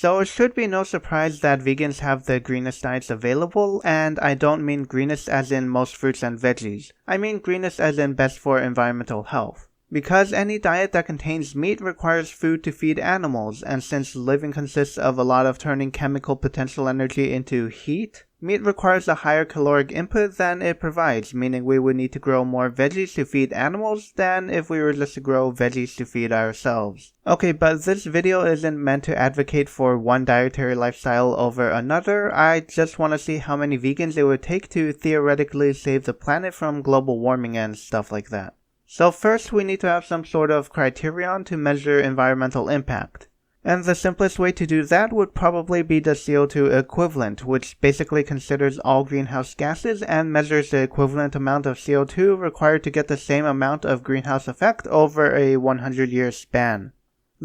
So it should be no surprise that vegans have the greenest diets available, and I don't mean greenest as in most fruits and veggies. I mean greenest as in best for environmental health. Because any diet that contains meat requires food to feed animals, and since living consists of a lot of turning chemical potential energy into heat, meat requires a higher caloric input than it provides, meaning we would need to grow more veggies to feed animals than if we were just to grow veggies to feed ourselves. Okay, but this video isn't meant to advocate for one dietary lifestyle over another. I just want to see how many vegans it would take to theoretically save the planet from global warming and stuff like that. So first we need to have some sort of criterion to measure environmental impact. And the simplest way to do that would probably be the CO2 equivalent, which basically considers all greenhouse gases and measures the equivalent amount of CO2 required to get the same amount of greenhouse effect over a 100-year span.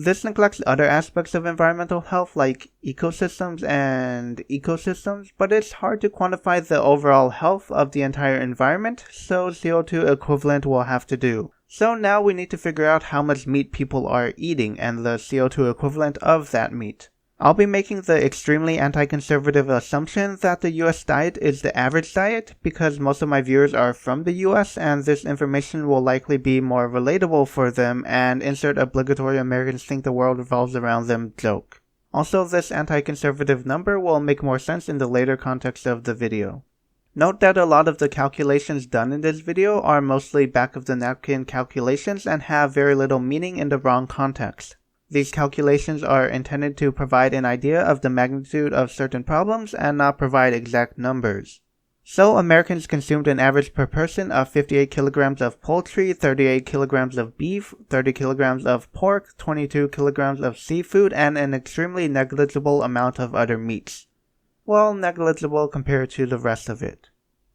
This neglects other aspects of environmental health like ecosystems, but it's hard to quantify the overall health of the entire environment, so CO2 equivalent will have to do. So now we need to figure out how much meat people are eating and the CO2 equivalent of that meat. I'll be making the extremely anti-conservative assumption that the US diet is the average diet because most of my viewers are from the US and this information will likely be more relatable for them and insert obligatory Americans think the world revolves around them joke. Also, this anti-conservative number will make more sense in the later context of the video. Note that a lot of the calculations done in this video are mostly back-of-the-napkin calculations and have very little meaning in the wrong context. These calculations are intended to provide an idea of the magnitude of certain problems and not provide exact numbers. So Americans consumed an average per person of 58 kilograms of poultry, 38 kilograms of beef, 30 kilograms of pork, 22 kilograms of seafood, and an extremely negligible amount of other meats. Well, negligible compared to the rest of it.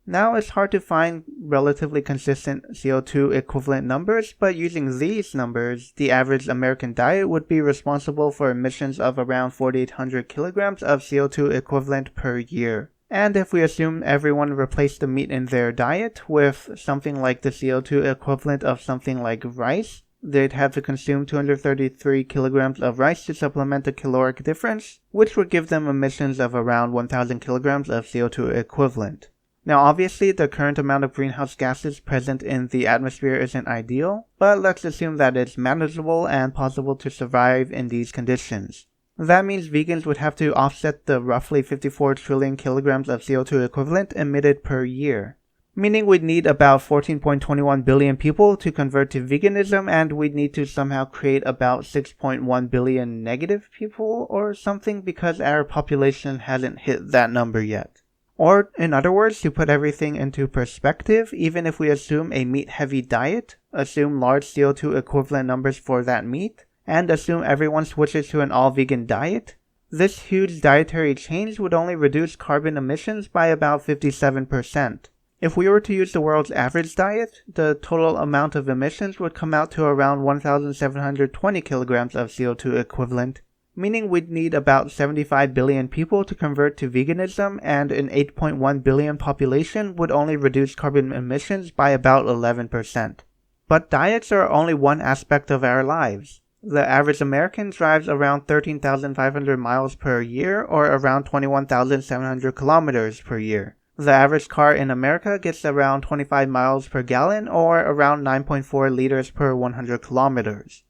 Now it's hard to find relatively consistent CO2 equivalent numbers, but using these numbers, the average American diet would be responsible for emissions of around 4,800 kilograms of CO2 equivalent per year. And if we assume everyone replaced the meat in their diet with something like the CO2 equivalent of something like rice, they'd have to consume 233 kilograms of rice to supplement the caloric difference, which would give them emissions of around 1,000 kilograms of CO2 equivalent. Now obviously the current amount of greenhouse gases present in the atmosphere isn't ideal, but let's assume that it's manageable and possible to survive in these conditions. That means vegans would have to offset the roughly 54 trillion kilograms of CO2 equivalent emitted per year. Meaning we'd need about 14.21 billion people to convert to veganism, and we'd need to somehow create about 6.1 billion negative people or something because our population hasn't hit that number yet. Or, in other words, to put everything into perspective, even if we assume a meat-heavy diet, assume large CO2 equivalent numbers for that meat, and assume everyone switches to an all-vegan diet, this huge dietary change would only reduce carbon emissions by about 57%. If we were to use the world's average diet, the total amount of emissions would come out to around 1,720 kilograms of CO2 equivalent, meaning we'd need about 75 billion people to convert to veganism, and an 8.1 billion population would only reduce carbon emissions by about 11%. But diets are only one aspect of our lives. The average American drives around 13,500 miles per year, or around 21,700 kilometers per year. The average car in America gets around 25 miles per gallon, or around 9.4 liters per 100 kilometers.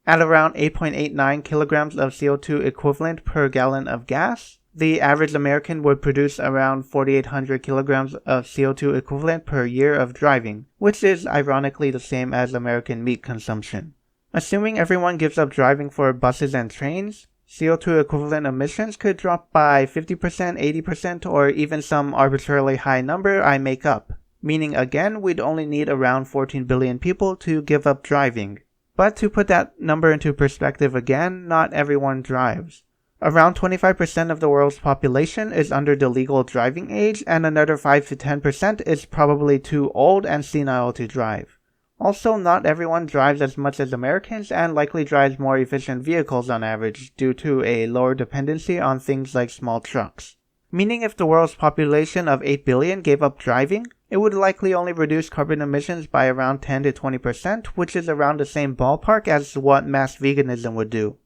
At around 8.89 kilograms of CO2 equivalent per gallon of gas, the average American would produce around 4,800 kilograms of CO2 equivalent per year of driving, which is ironically the same as American meat consumption. Assuming everyone gives up driving for buses and trains, CO2 equivalent emissions could drop by 50%, 80%, or even some arbitrarily high number I make up, meaning again we'd only need around 14 billion people to give up driving. But to put that number into perspective again, not everyone drives. Around 25% of the world's population is under the legal driving age, and another 5 to 10% is probably too old and senile to drive. Also, not everyone drives as much as Americans and likely drives more efficient vehicles on average due to a lower dependency on things like small trucks. Meaning if the world's population of 8 billion gave up driving, it would likely only reduce carbon emissions by around 10 to 20%, which is around the same ballpark as what mass veganism would do.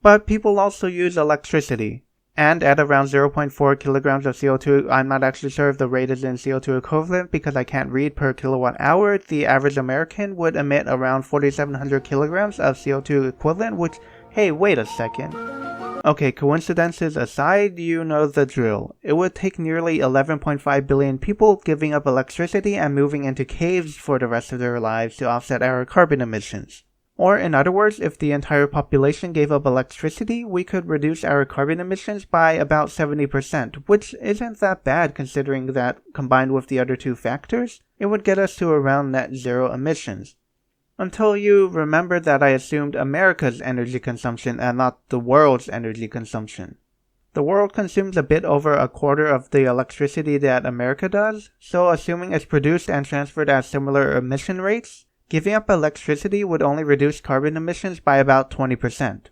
But people also use electricity. And at around 0.4 kilograms of CO2, I'm not actually sure if the rate is in CO2 equivalent because I can't read per kilowatt hour, the average American would emit around 4,700 kilograms of CO2 equivalent, which, hey, wait a second. Okay, coincidences aside, you know the drill. It would take nearly 11.5 billion people giving up electricity and moving into caves for the rest of their lives to offset our carbon emissions. Or in other words, if the entire population gave up electricity, we could reduce our carbon emissions by about 70%, which isn't that bad considering that, combined with the other two factors, it would get us to around net zero emissions. Until you remember that I assumed America's energy consumption and not the world's energy consumption. The world consumes a bit over a quarter of the electricity that America does, so assuming it's produced and transferred at similar emission rates, giving up electricity would only reduce carbon emissions by about 20%.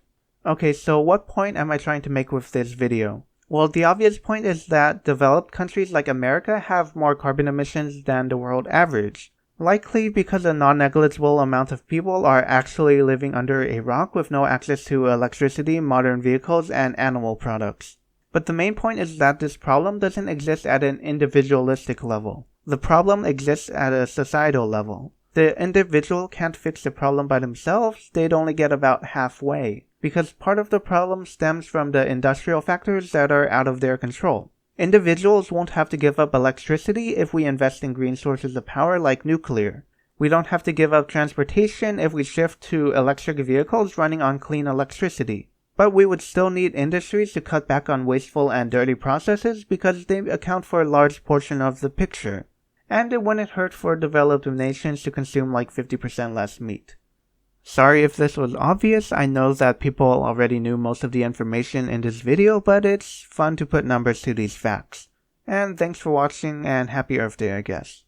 Okay, so what point am I trying to make with this video? Well, the obvious point is that developed countries like America have more carbon emissions than the world average. Likely because a non-negligible amount of people are actually living under a rock with no access to electricity, modern vehicles, and animal products. But the main point is that this problem doesn't exist at an individualistic level. The problem exists at a societal level. The individual can't fix the problem by themselves, they'd only get about halfway, because part of the problem stems from the industrial factors that are out of their control. Individuals won't have to give up electricity if we invest in green sources of power like nuclear. We don't have to give up transportation if we shift to electric vehicles running on clean electricity. But we would still need industries to cut back on wasteful and dirty processes because they account for a large portion of the picture. And it wouldn't hurt for developed nations to consume like 50% less meat. Sorry if this was obvious, I know that people already knew most of the information in this video, but it's fun to put numbers to these facts. And thanks for watching and happy Earth Day, I guess.